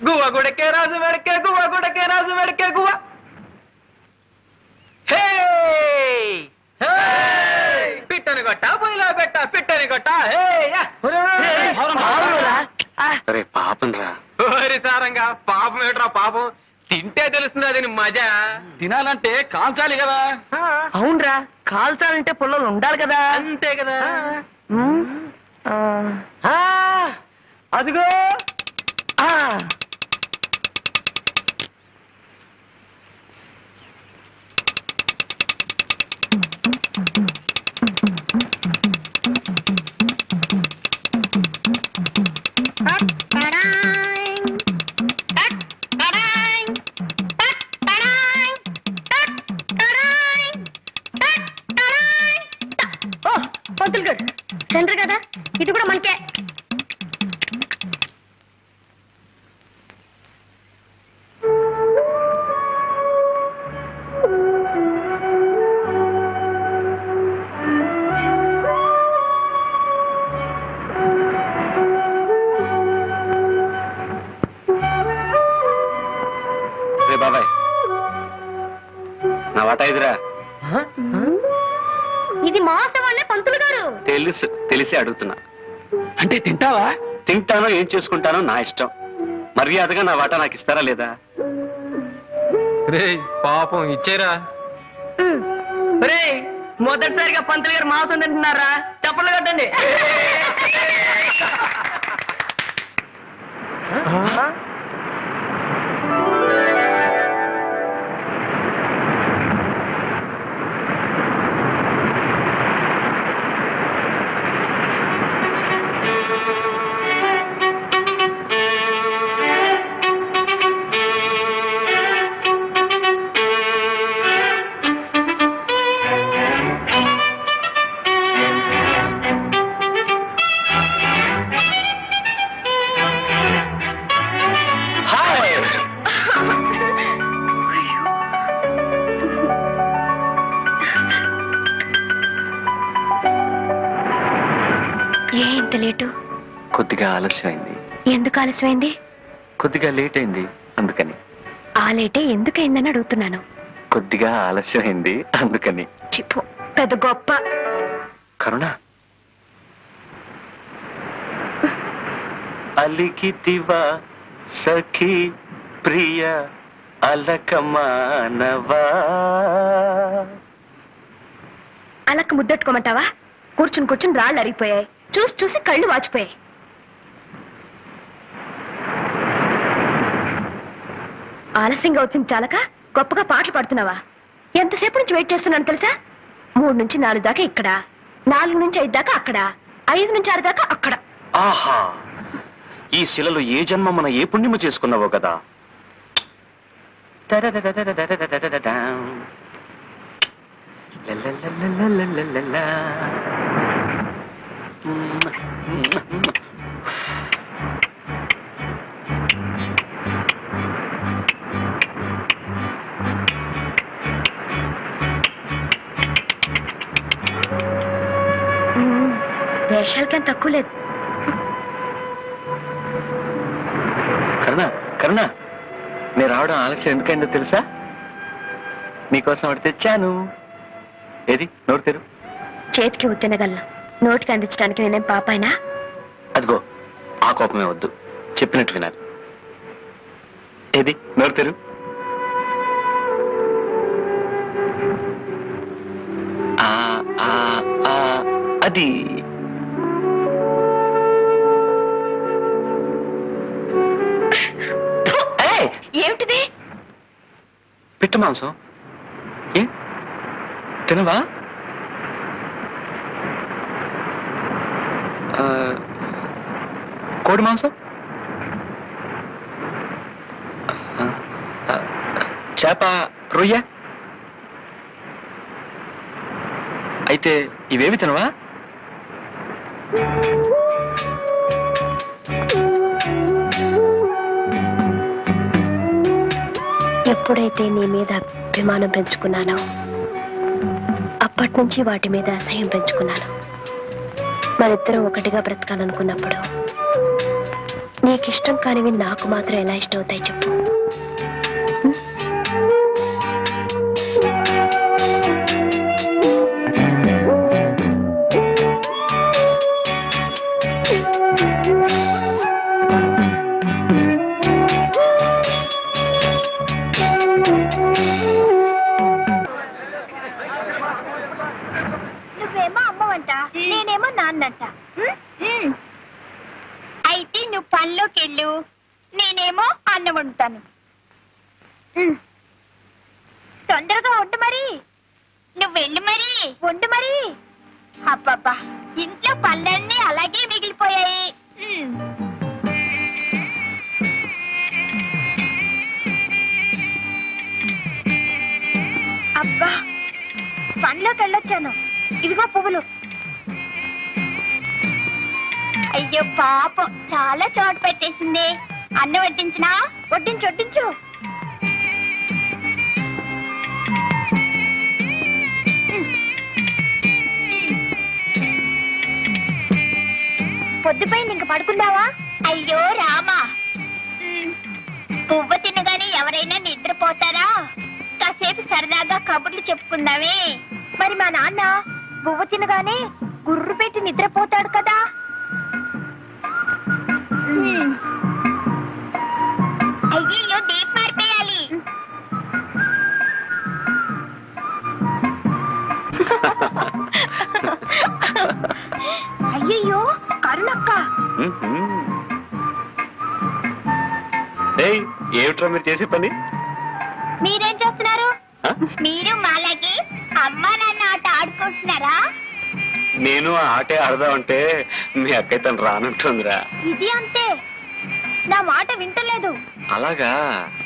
గువ్వ గుడకే రాజు వెడకే గువ్వ గుడకే రాజు వెడకే గువ్వ. హే పిట్టని కొట్ట పొయ్యిలో పెట్ట పిట్టని కొట్ట. అరే పాపం రా. సారంగా పాపం ఏట్రా పాపం. తింటే తెలుస్తుంది అది మజా. తినాలంటే కాల్చాలి కదా. అవునరా, కాల్చాలంటే పుల్లలు ఉండాలి కదా. అంతే కదా. అదిగో పంతులు గారు సెంటర్ కదా, ఇది కూడా మనకే. రే బాబాయ్, నా వాటా ఇదిరా. ఇది మోసమనే పంతులు గారు. తెలిసి అడుగుతున్నా. అంటే తింటావా? తింటానో ఏం చేసుకుంటానో నా ఇష్టం. మర్యాదగా నా వాటా నాకు ఇస్తారా లేదా? రే పాపం ఇచ్చేరా. రే మొదటిసారిగా పంతులు గారు మాంసం తింటున్నారా? చప్పట్లు కట్టండి. ఎంత లేటు? కొద్దిగా ఆలస్యమైంది. ఎందుకు ఆలస్యమైంది? కొద్దిగా లేట్ అయింది అందుకని. ఆ లేటే ఎందుకైందని అడుగుతున్నాను. కొద్దిగా ఆలస్యమైంది అందుకని. చిప్పు పెద్ద గొప్ప. కరుణ, అలికితివా సఖీ ప్రియ అలకమానవా. అలక ముద్దెట్టుకోమంటావా? కూర్చుని కూర్చుని రాళ్ళు అరిగిపోయాయి, చూసి చూసి కళ్ళు వాచిపోయాయి. ఆలస్యంగా వచ్చింది చాలక గొప్పగా పాటలు పాడుతున్నావా? ఎంతసేపు నుంచి వెయిట్ చేస్తున్నాను తెలుసా? 3 నుంచి 4 దాకా ఇక్కడ, 4 నుంచి 5 దాకా అక్కడ, 5 నుంచి 6 దాకా అక్కడ. ఆహా, ఈ శిలలో ఏ జన్మ మన ఏ పుణ్యము చేసుకున్నావో కదా. వేషాలకేం తక్కువ లేదు. కరుణ, కరుణ, నేను రావడం ఆలస్యం ఎందుకైందో తెలుసా? నీకోసం ఒకటి తెచ్చాను. ఏది? నోరు తెరు. చేతికి ఉత్తినగలను, నోటికి అందించడానికి నేనేం పాపాయినా? అదిగో ఆ కోపమే వద్దు, చెప్పినట్టు వినాలి. ఏది? నోరు తెరు. అది ఏమిటిది? పిట్ట మాంసం. ఏ తినవా? కోడి మాంసం, చేప, రొయ్య. అయితే ఇవేమి తినవా? ఎప్పుడైతే నీ మీద అభిమానం పెంచుకున్నానో అప్పటి నుంచి వాటి మీద అసహ్యం పెంచుకున్నాను. మరిద్దరం ఒకటిగా బ్రతకాలనుకున్నప్పుడు నీకిష్టం కానివి నాకు మాత్రం ఎలా ఇష్టం అవుతాయి చెప్పు. నువ్వేమో అమ్మవంట, నేనేమో నాన్నంట. అయితే నువ్వు పనిలోకి వెళ్ళు, నేనేమో అన్నం వండుతాను. తొందరగా వండు మరి. నువ్వు వెళ్ళు మరి, వండు మరి. అబ్బబ్బా, ఇంట్లో పళ్ళన్నీ అలాగే మిగిలిపోయాయి. అబ్బా, పనిలోకి వెళ్ళొచ్చాను. ఇదిగో పువ్వులు. అయ్యో పాపం, చాలా చోటు పెట్టేసింది. అన్నం వడ్డించినా? వడ్డించు వడ్డించు. పొద్దుపోయింది, ఇంక పడుకుందావా? అయ్యో రామా, పువ్వు తినగానే ఎవరైనా నిద్రపోతారా? కాసేపు సరదాగా కబుర్లు చెప్పుకుందామే. మరి మా నాన్న పువ్వు తినగానే గుర్రు పెట్టి నిద్రపోతాడు కదా. అయ్యో, దీపం మారిపోయాలి. అయ్యయ్యో, కరుణక్క. ఏమిట్రా మీరు చేసే పని? మీరేం చేస్తున్నారు? మీరు మాలాగే అమ్మా నాన్న ఆట ఆడుకుంటున్నారా? నేను ఆ ఆటే ఆడదామంటే మీ అక్కయ్య తను రానంటుందిరా. ఇది అంతే, నా మాట వింటలేదు. అలాగా?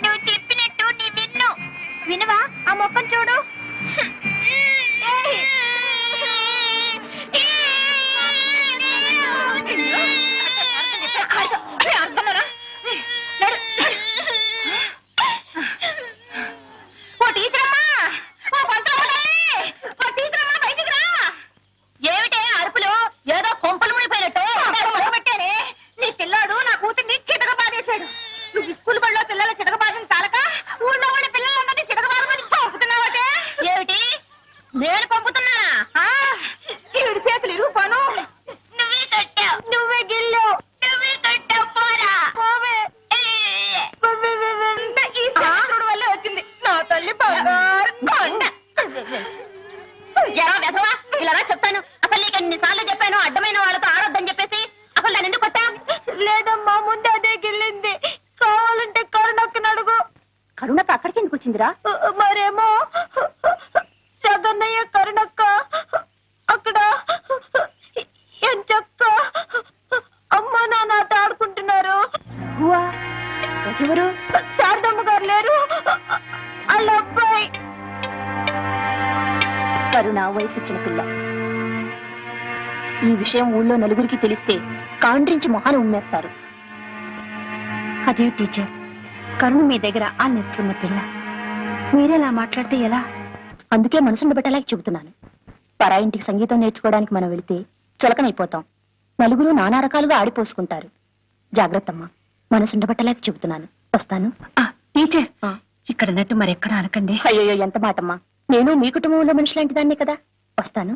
నువ్వు చెప్పినట్టు నీ విన్ను. వినవా? ఆ మొక్కను చూడు. ఏమిటే అరుపులు? ఏదో కొంపలు మునిపోయినట్టు పెట్టానే. నీ పిల్లాడు నా కూతుర్ని చితకబాదేశాడు. నువ్వు స్కూల్ బడిలో పిల్లల చితకబాదిన తాలక ఊళ్ళో వాళ్ళ పిల్లలందరినీ చితకబాదమని పంపుతున్నావటే. ఏమిటి? నేను పంపుతున్నానా? ఈవిడి చేతులు ఇరుగుపాను. నువ్వే కట్టావు, నువ్వే గిల్లావు, నువ్వే కట్టావు. పోరా పోవే. ఈ శత్రుడు వల్లే వచ్చింది నా తల్లి బంగారు కొండ. ఎలా వెధవా, ఇలా చెప్తాను. అసలు నీకు ఎన్నిసార్లు చెప్పాను అడ్డమైన వాళ్ళతో ఆడొద్దని చెప్పేసి. అసలు దాన్ని ఎందుకు కొట్టా? లేదమ్మా, ముందు అదే గిల్లింది. కావాలంటే కరుణక్కని అడుగు. కరుణక్క అక్కడికి ఎందుకు వచ్చిందిరా? మరేమో జగన్నయ్య కరుణక్క అక్కడ ఎంచక్క అమ్మా నాన్న ఆట ఆడుకుంటున్నారు. ఎవరు? శారదమ్మ గారు లేరు, వాళ్ళ అబ్బాయి. కరుణ వయసొచ్చిన పిల్ల. ఈ విషయం ఊళ్ళో నలుగురికి తెలిస్తే కాండ్రించి మొహాలు ఉమ్మేస్తారు. అదే టీచర్, కరుణ మీ దగ్గర ఆ నేర్చుకున్న పిల్ల. మీరేలా మాట్లాడితే ఎలా? అందుకే మనసును పెట్టలేక చెబుతున్నాను. పరాయింటికి సంగీతం నేర్చుకోవడానికి మనం వెళితే చులకనైపోతాం. నలుగురు నానా రకాలుగా ఆడిపోసుకుంటారు. జాగ్రత్తమ్మా, మనసుండబట్టలేక చెబుతున్నాను. వస్తాను. టీచర్, ఇక్కడ అన్నట్టు మరెక్కడ అనకండి. అయ్యో, ఎంత మాటమ్మా. నేను మీ కుటుంబంలో మనిషి లాంటి దాన్నే కదా. వస్తాను.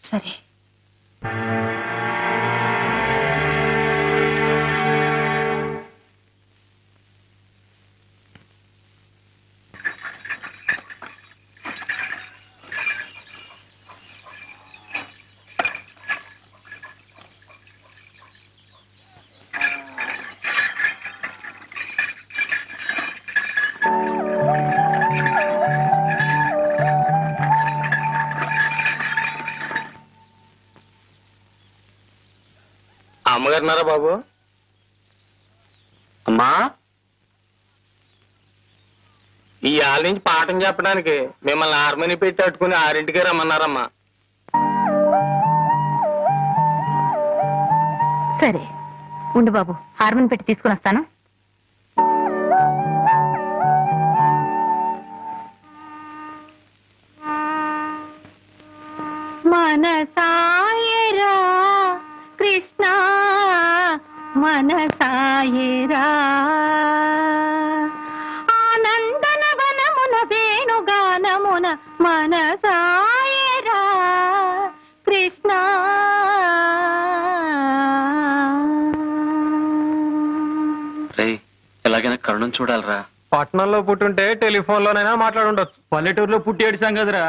సరే. అమ్మగారున్నారా బాబు? అమ్మా, ఈ ఆళ్ళ నుంచి పాఠం చెప్పడానికి మిమ్మల్ని హార్మోని పెట్టి అట్టుకుని 6ంటికే రమ్మన్నారమ్మా. సరే ఉండు బాబు, హార్మోన్ పెట్టి తీసుకుని వస్తాను. మనసాయరా కృష్ణ మనసాయేరా ఆనందన వనమున వేణుగానమున మనసాయేరా కృష్ణ రే ఎలాగైనా కరుణం చూడాలరా. పట్నంలో పుట్టుంటే టెలిఫోన్లోనైనా మాట్లాడుండొచ్చు. పల్లెటూరులో పుట్టి ఏడిసాం కదరా.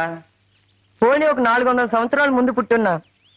పోనీ ఒక 400 సంవత్సరాల ముందు పుట్టున్నా